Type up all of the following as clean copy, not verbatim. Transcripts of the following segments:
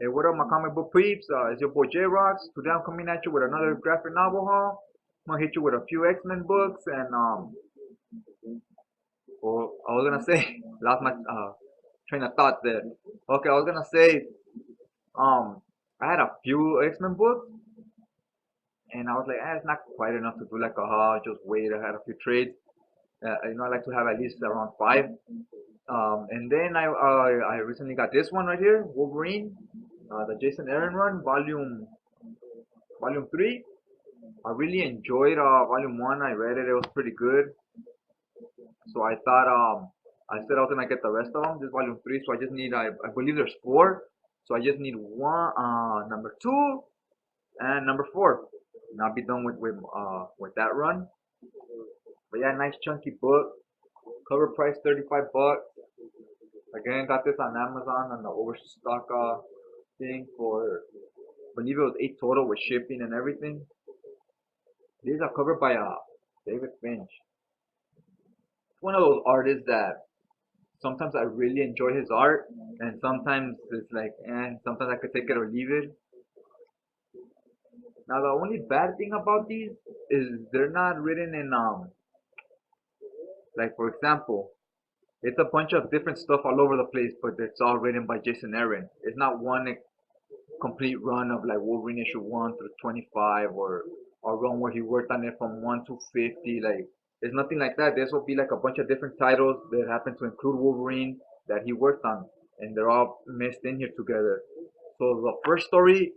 Hey, what up, my comic book peeps? It's your boy J Rocks. Today I'm coming at you with another graphic novel haul. I'm gonna hit you with a few X-Men books and well, I was gonna say lost my train of thought there. Okay, I was gonna say um I had a few X-Men books and I was like, it's not quite enough to do like a haul. Just wait. I had a few trades. I like to have at least around five. And then I recently got this one right here, Wolverine, the Jason Aaron run, volume three. I really enjoyed volume one. I read it; it was pretty good. So I thought I said I was gonna get the rest of them. This volume three. So I just need I believe there's four. So I just need one number two and number four. And I'll be done with that run. But yeah, nice chunky book. Cover price 35 bucks. Again, got this on Amazon on the overstock thing for I believe it was 8 total with shipping and everything. These are covered by David Finch. It's one of those artists that sometimes I really enjoy his art, and sometimes it's like, sometimes I could take it or leave it. Now the only bad thing about these is they're not written in like for example, it's a bunch of different stuff all over the place, but it's all written by Jason Aaron. It's not one complete run of like Wolverine issue 1 through 25 or a run where he worked on it from 1 to 50. Like it's nothing like that. This will be like a bunch of different titles that happen to include Wolverine that he worked on, and they're all mixed in here together. So the first story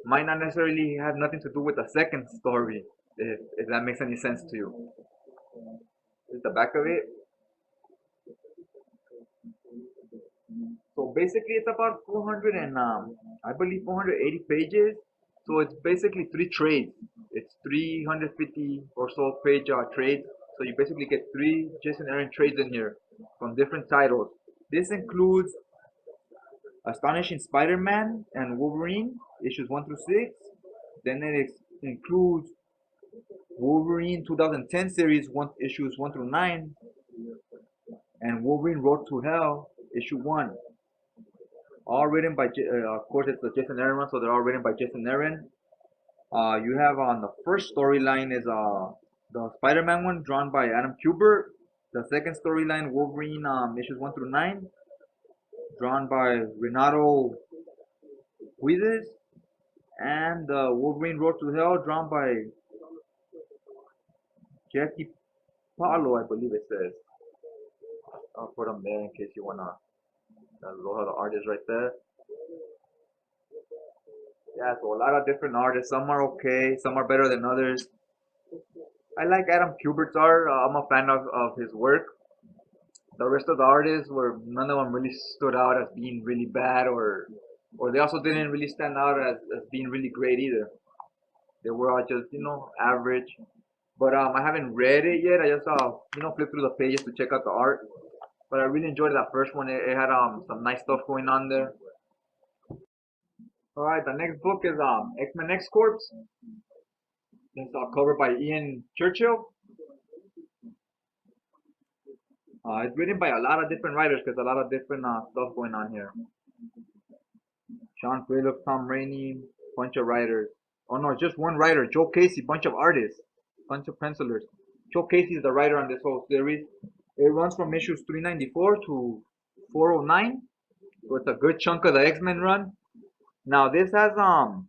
might not necessarily have nothing to do with the second story, if that makes any sense to you. This is the back of it. So basically, it's about 400 and I believe 480 pages. So it's basically three trades. It's 350 or so page trades. So you basically get three Jason Aaron trades in here from different titles. This includes Astonishing Spider-Man and Wolverine issues 1 through 6. Then it includes Wolverine 2010 series issues 1 through 9 and Wolverine Road to Hell issue 1. All written by, of course, it's the Jason Aaron one, so they're all written by Jason Aaron. You have on the first storyline is the Spider-Man one drawn by Adam Kubert. The second storyline, Wolverine issues 1 through 9, drawn by Renato Guides. And Wolverine Road to Hell, drawn by Jackie Paulo, I believe it says. I'll put them there in case you wanna. Those are the artists right there. Yeah, so a lot of different artists. Some are okay, some are better than others. I like Adam Kubert's art. I'm a fan of his work. The rest of the artists were none of them really stood out as being really bad, or they also didn't really stand out as being really great either. They were all just average. But I haven't read it yet. I just flip through the pages to check out the art. But I really enjoyed that first one. It had some nice stuff going on there. All right, the next book is X-Men X Corps. It's covered by Ian Churchill. It's written by a lot of different writers because a lot of different stuff going on here. Sean Phillips, Tom Rainey, bunch of writers. Oh no, just one writer, Joe Casey, bunch of artists, bunch of pencilers. Joe Casey is the writer on this whole series. It runs from issues 394 to 409, so it's a good chunk of the X-Men run. Now this has some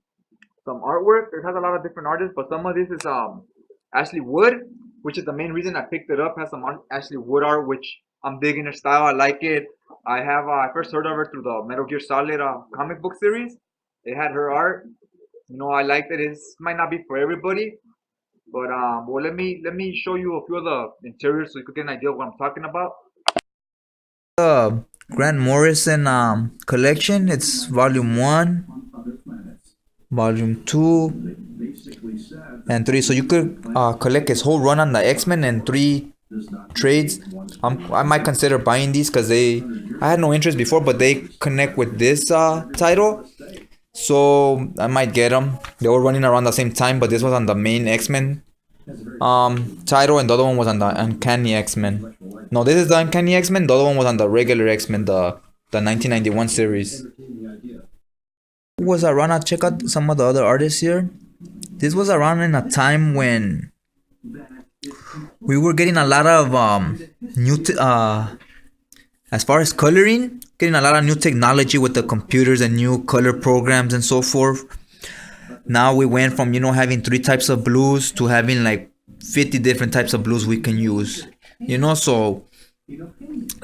artwork. It has a lot of different artists, but some of this is Ashley Wood, which is the main reason I picked it up. Has some Ashley Wood art, which I'm digging her style. I like it. I first heard of her through the Metal Gear Solid comic book series. It had her art. I liked it. It might not be for everybody, but well, let me show you a few of the interiors so you could get an idea of what I'm talking about. Grant Morrison collection. It's volume 1, volume 2, and 3. So you could collect his whole run on the X-Men in 3 trades. I might consider buying these because I had no interest before, but they connect with this title. So I might get them. They were running around the same time, but this was on the main X-Men title, and the other one was on the Uncanny X-Men. No, this is the Uncanny X-Men. The other one was on the regular X-Men, the 1991 series. was around. I check out some of the other artists here. This was around in a time when we were getting a lot of as far as coloring, getting a lot of new technology with the computers and new color programs and so forth. Now we went from having 3 types of blues to having like 50 different types of blues we can use. So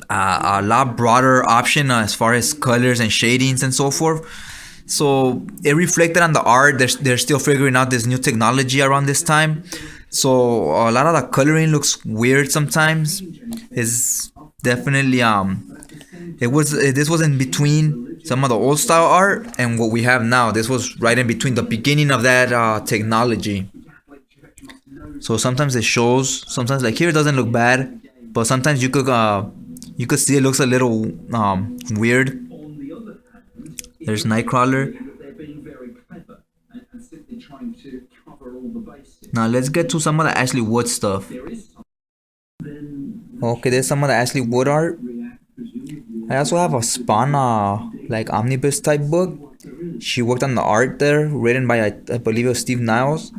a lot broader option as far as colors and shadings and so forth. So it reflected on the art. They're still figuring out this new technology around this time. So a lot of the coloring looks weird sometimes. It's definitely this was in between some of the old style art and what we have now. This was right in between the beginning of that technology. So sometimes it shows. Sometimes like here it doesn't look bad, but sometimes you could see it looks a little weird. There's Nightcrawler. Now let's get to some of the Ashley Wood stuff. Okay, there's some of the Ashley Wood art. I also have a Spawn like omnibus type book. She worked on the art there, written by I believe it was Steve Niles.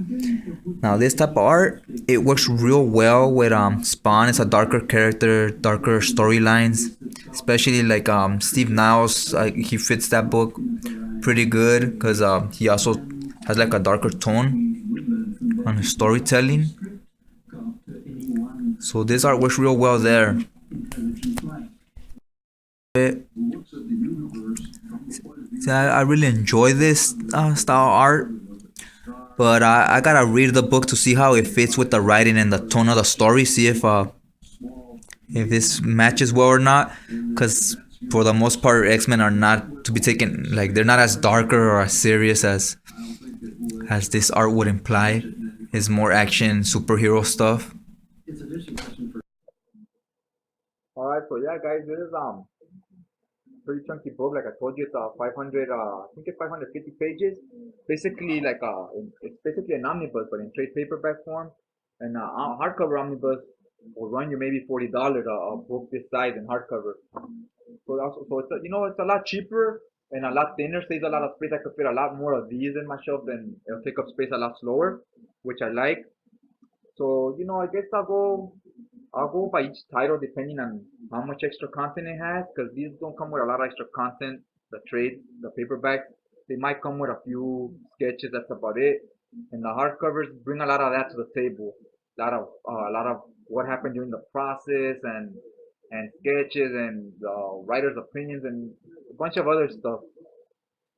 Now this type of art, it works real well with Spawn. It's a darker character, darker storylines, especially like Steve Niles. He fits that book pretty good because he also has like a darker tone on his storytelling. So this art works real well there. See, I really enjoy this style art, but I gotta read the book to see how it fits with the writing and the tone of the story. See if this matches well or not. Because for the most part, X-Men are not to be taken, like they're not as darker or as serious as this art would imply. It's more action, superhero stuff. Alright, so yeah, guys, this is pretty chunky book. Like I told you, it's 500. I think it's 550 pages. Basically, like it's basically an omnibus, but in trade paperback form. And hardcover omnibus will run you maybe $40 a book this size in hardcover. So it's it's a lot cheaper and a lot thinner. Saves a lot of space. I could fit a lot more of these in my shelf, then it'll take up space a lot slower, which I like. So I guess I'll go by each title depending on how much extra content it has, because these don't come with a lot of extra content. The trade, the paperbacks, they might come with a few sketches. That's about it. And the hardcovers bring a lot of that to the table. A lot of what happened during the process and sketches and writers' opinions and a bunch of other stuff.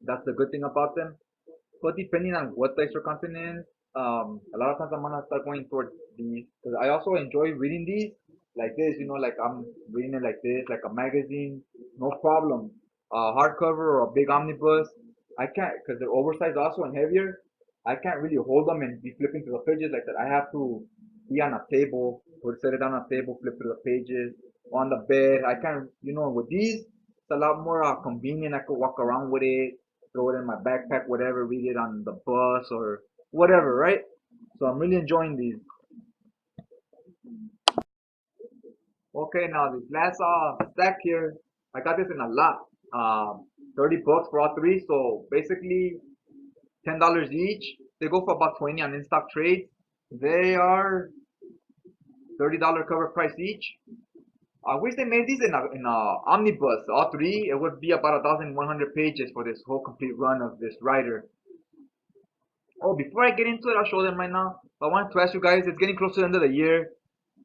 That's the good thing about them. But depending on what the extra content is, a lot of times I'm gonna start going towards these because I also enjoy reading these like this. Like I'm reading it like this, like a magazine, no problem. Hardcover or a big omnibus, I can't because they're oversized also and heavier. I can't really hold them and be flipping through the pages like that. I have to be on a table, or set it on a table, flip through the pages, on the bed. I can't, with these, it's a lot more convenient. I could walk around with it, throw it in my backpack, whatever, read it on the bus or whatever, right? So I'm really enjoying these. Okay, now this last stack here, I got this in a lot. 30 bucks for all three, so basically $10 each. They go for about 20 on in-stock trades. They are $30 cover price each. I wish they made these in a omnibus, all three. It would be about 1,100 pages for this whole complete run of this writer. Oh, before I get into it, I'll show them right now. I wanted to ask you guys, it's getting close to the end of the year.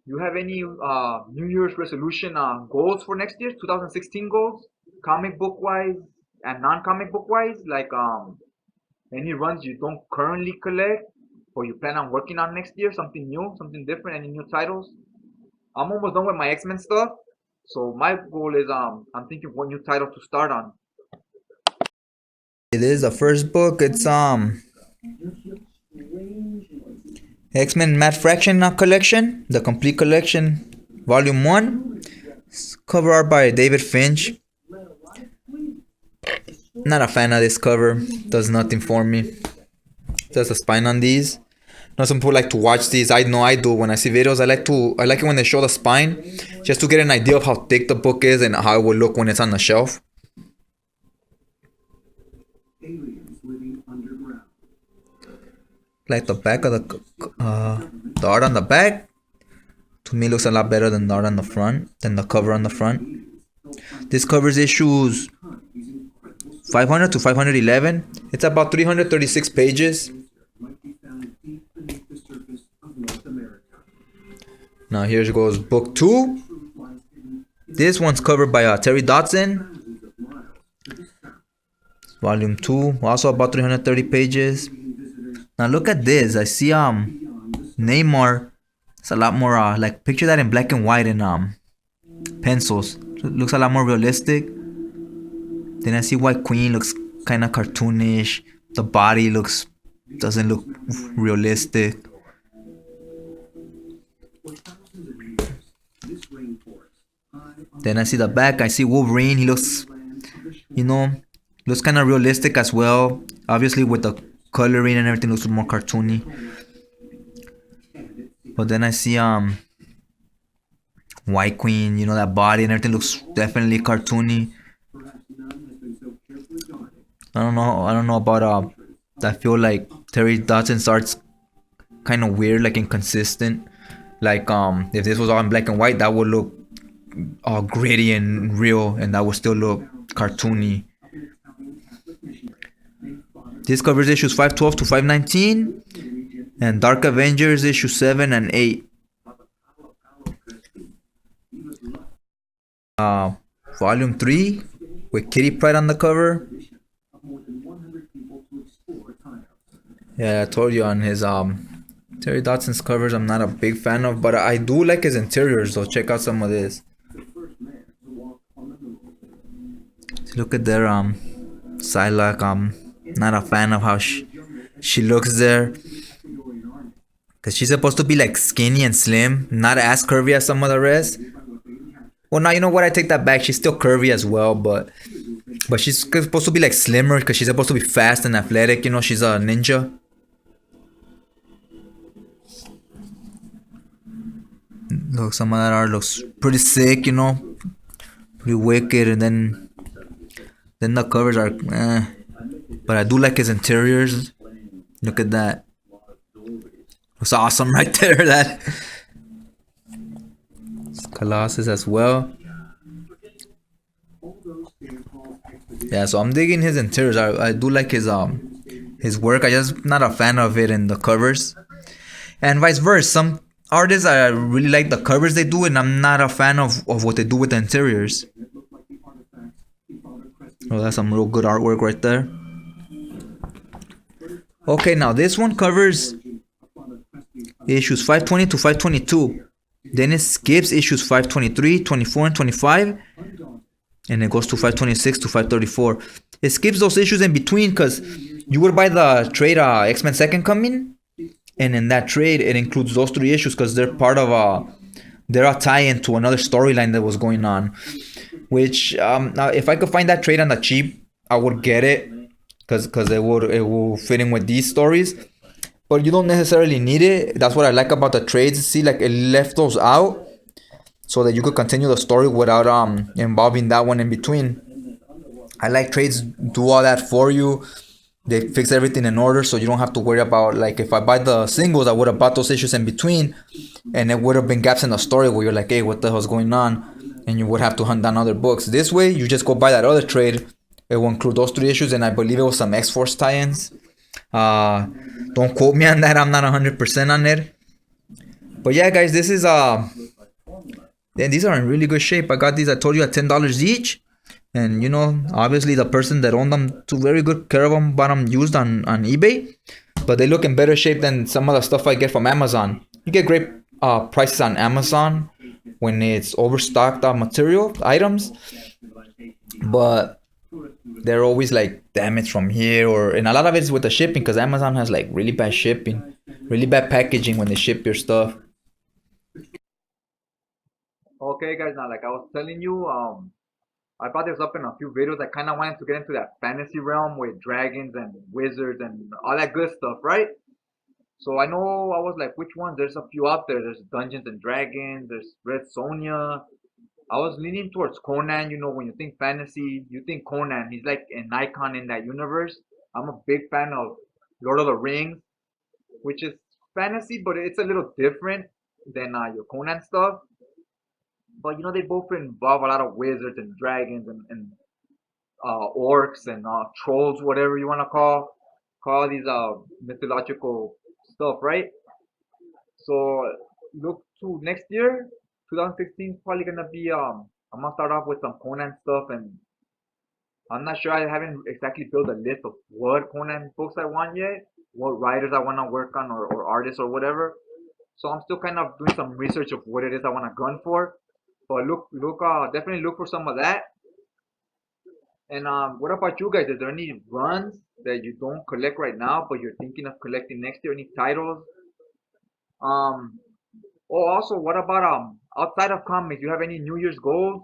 You have any New Year's resolution goals for next year, 2016 goals, comic book wise and non-comic book wise? Like any runs you don't currently collect or you plan on working on next year, something new, something different, any new titles? I'm almost done with my X-Men stuff, so my goal is I'm thinking what new title to start on. It is the first book. It's X-Men Matt Fraction collection, the complete collection, volume 1. Cover art by David Finch. Not a fan of this cover. Does nothing for me. Just a spine on these. Some people like to watch these. I know I do. When I see videos, I like it when they show the spine, just to get an idea of how thick the book is and how it will look when it's on the shelf. Like the back of the art on the back, to me looks a lot better than the art on the front, than the cover on the front. This covers issues 500 to 511. It's about 336 pages. Now here goes book 2. This one's covered by Terry Dodson. Volume 2, also about 330 pages. Now look at this. I see Neymar. It's a lot more like, picture that in black and white and pencils. It looks a lot more realistic. Then I see White Queen, looks kind of cartoonish. The body doesn't look realistic. Then I see the back. I see Wolverine. He looks, looks kind of realistic as well. Obviously with the coloring and everything looks more cartoony. But then I see White Queen. That body and everything looks definitely cartoony. I don't know about I feel like Terry Dodson's art's kind of weird, like inconsistent. Like if this was all in black and white, that would look all gritty and real, and that would still look cartoony. This covers issues 512 to 519, and Dark Avengers issue 7 and 8. Volume 3 with Kitty Pryde on the cover. Yeah, I told you on his Terry Dodson's covers I'm not a big fan of, but I do like his interiors, so check out some of this. Look at their Psylocke. I'm not a fan of how she looks there, because she's supposed to be like skinny and slim, not as curvy as some of the rest. Well, now you know what, I take that back. She's still curvy as well, but she's supposed to be like slimmer because she's supposed to be fast and athletic. She's a ninja. Look, some of that art looks pretty sick, pretty wicked, and then the covers are but I do like his interiors. Look at that. Looks awesome right there. That Colossus as well. Yeah, so I'm digging his interiors. I do like his work. I just not a fan of it in the covers, and vice versa. Some artists, I really like the covers they do, and I'm not a fan of what they do with the interiors. Oh, that's some real good artwork right there. Okay, now this one covers issues 520 to 522. Then it skips issues 523, 24, and 25. And it goes to 526 to 534. It skips those issues in between because you would buy the trade X-Men Second Coming. And in that trade, it includes those 3 issues because they're part of they're a tie-in to another storyline that was going on. Which, now if I could find that trade on the cheap, I would get it. Because it will fit in with these stories. But you don't necessarily need it. That's what I like about the trades. See, like it left those out so that you could continue the story without involving that one in between. I like trades do all that for you. They fix everything in order, so you don't have to worry about, like, if I buy the singles, I would have bought those issues in between, and it would have been gaps in the story where you're like, hey, what the hell's going on? And you would have to hunt down other books. This way, you just go buy that other trade. It will include those 3 issues, and I believe it was some X-Force tie-ins. Don't quote me on that. I'm not 100% on it. But yeah, guys, this is these are in really good shape. I got these, I told you, at $10 each. And obviously the person that owned them took very good care of them, bought them used on eBay. But they look in better shape than some of the stuff I get from Amazon. You get great prices on Amazon when it's overstocked material items. But they're always like damaged from here, and a lot of it's with the shipping, because Amazon has like really bad shipping, really bad packaging when they ship your stuff. Okay, guys, now like I was telling you, I brought this up in a few videos. I kind of wanted to get into that fantasy realm with dragons and wizards and all that good stuff, right? So I know I was like, which ones? There's a few out there. There's Dungeons and Dragons. There's Red Sonja. I was leaning towards Conan. When you think fantasy, you think Conan. He's like an icon in that universe. I'm a big fan of Lord of the Rings, which is fantasy, but it's a little different than your Conan stuff. But you know, they both involve a lot of wizards and dragons and orcs and trolls, whatever you want to call these mythological stuff, right? So look to next year, 2016 is probably gonna be I'm gonna start off with some Conan stuff, and I'm not sure. I haven't exactly built a list of what Conan books I want yet, what writers I want to work on, or artists or whatever. So I'm still kind of doing some research of what it is I want to gun for. But definitely look for some of that. And what about you guys? Is there any runs that you don't collect right now, but you're thinking of collecting next year? Any titles? Um, oh, also, what about outside of comics? You have any New Year's goals?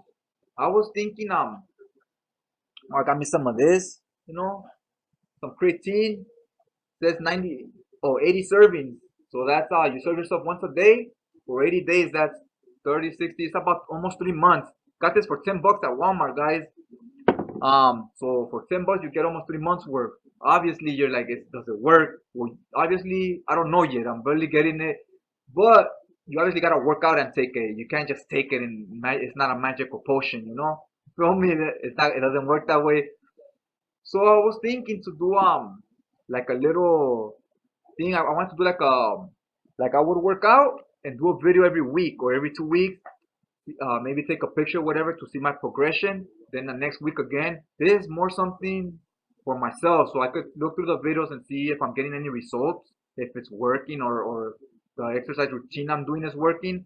I was thinking I got me some of this, you know, some creatine. Says 90 or 80 servings. So that's you serve yourself once a day for 80 days. That's 30, 60. It's about almost 3 months. Got this for $10 at Walmart, guys. So for $10 you get almost 3 months worth. Obviously you're like, does it work? Well, obviously I don't know yet. I'm barely getting it, but you obviously gotta work out and take it. You can't just take it and it's not a magical potion, you know. Feel me? It's not. It doesn't work that way. So I was thinking to do like a little thing. I want to do like I would work out and do a video every week or every 2 weeks. Maybe take a picture, whatever, to see my progression. Then the next week again. This is more something for myself, so I could look through the videos and see if I'm getting any results, if it's working or the exercise routine I'm doing is working.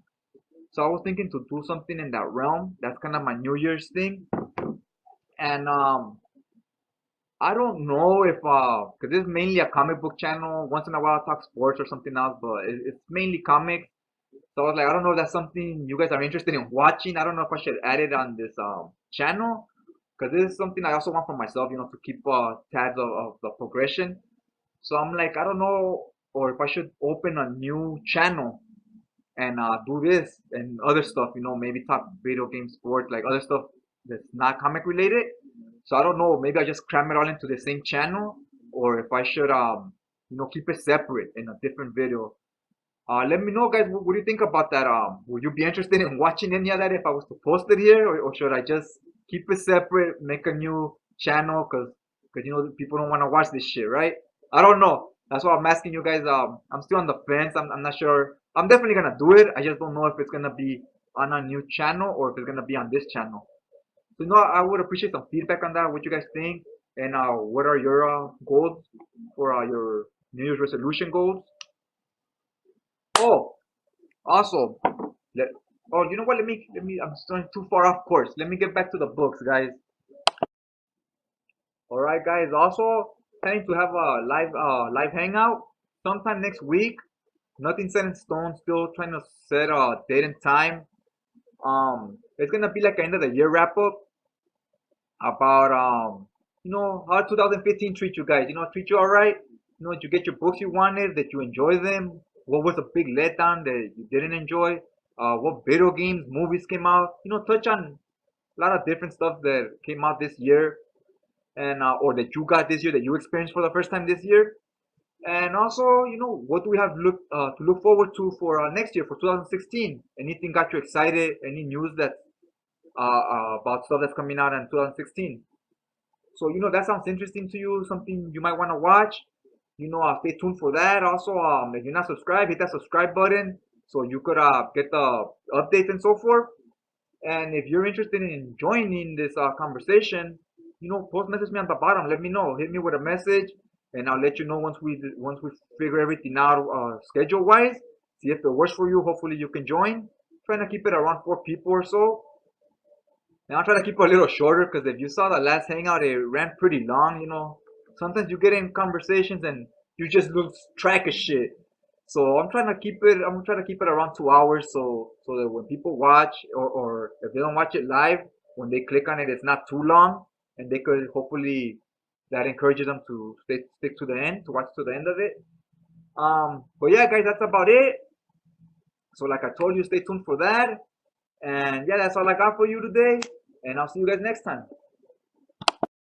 So I was thinking to do something in that realm. That's kind of my New Year's thing. And I don't know if because this is mainly a comic book channel. Once in a while I talk sports or something else, but it's mainly comics. So I was like, I don't know if that's something you guys are interested in watching. I don't know if I should add it on this channel, because this is something I also want for myself, you know, to keep tabs of the progression. So I'm like, I don't know, or if I should open a new channel and do this and other stuff, you know, maybe talk video game sports, like other stuff that's not comic related. So I don't know, maybe I just cram it all into the same channel, or if I should you know, keep it separate in a different video. Let me know, guys. What do you think about that? Would you be interested in watching any of that if I was to post it here, or should I just keep it separate, make a new channel? Cause you know people don't want to watch this shit, right? I don't know. That's why I'm asking you guys. I'm still on the fence. I'm not sure. I'm definitely gonna do it. I just don't know if it's gonna be on a new channel or if it's gonna be on this channel. So, you know, I would appreciate some feedback on that. What you guys think, and what are your goals for your New Year's resolution goals? Oh, also, let, oh, you know what? I'm starting too far off course. Let me get back to the books, guys. All right, guys. Also, planning to have a live hangout sometime next week. Nothing set in stone. Still trying to set a date and time. It's gonna be like end of the year wrap up about you know, how 2015 treat you guys. You know, treat you all right. You know, did you get your books you wanted? Did you enjoy them? What was a big letdown that you didn't enjoy? What video games, movies came out? You know, touch on a lot of different stuff that came out this year, and or that you got this year, that you experienced for the first time this year. And also, you know, what do we have to look forward to for next year, for 2016? Anything got you excited? Any news that about stuff that's coming out in 2016? So, you know, that sounds interesting to you, something you might want to watch. You know, stay tuned for that. Also, if you're not subscribed, hit that subscribe button so you could get the updates and so forth. And if you're interested in joining this conversation, you know, post message me on the bottom. Let me know. Hit me with a message, and I'll let you know once we figure everything out schedule wise. See if it works for you. Hopefully, you can join. Trying to keep it around 4 people or so. And I'll try to keep it a little shorter because if you saw the last hangout, it ran pretty long. You know, sometimes you get in conversations and you just lose track of shit. So I'm trying to keep it. I'm trying to keep it around 2 hours, so that when people watch or if they don't watch it live, when they click on it, it's not too long, and they could hopefully that encourages them to stick to the end, to watch to the end of it. But yeah, guys, that's about it. So like I told you, stay tuned for that. And yeah, that's all I got for you today. And I'll see you guys next time.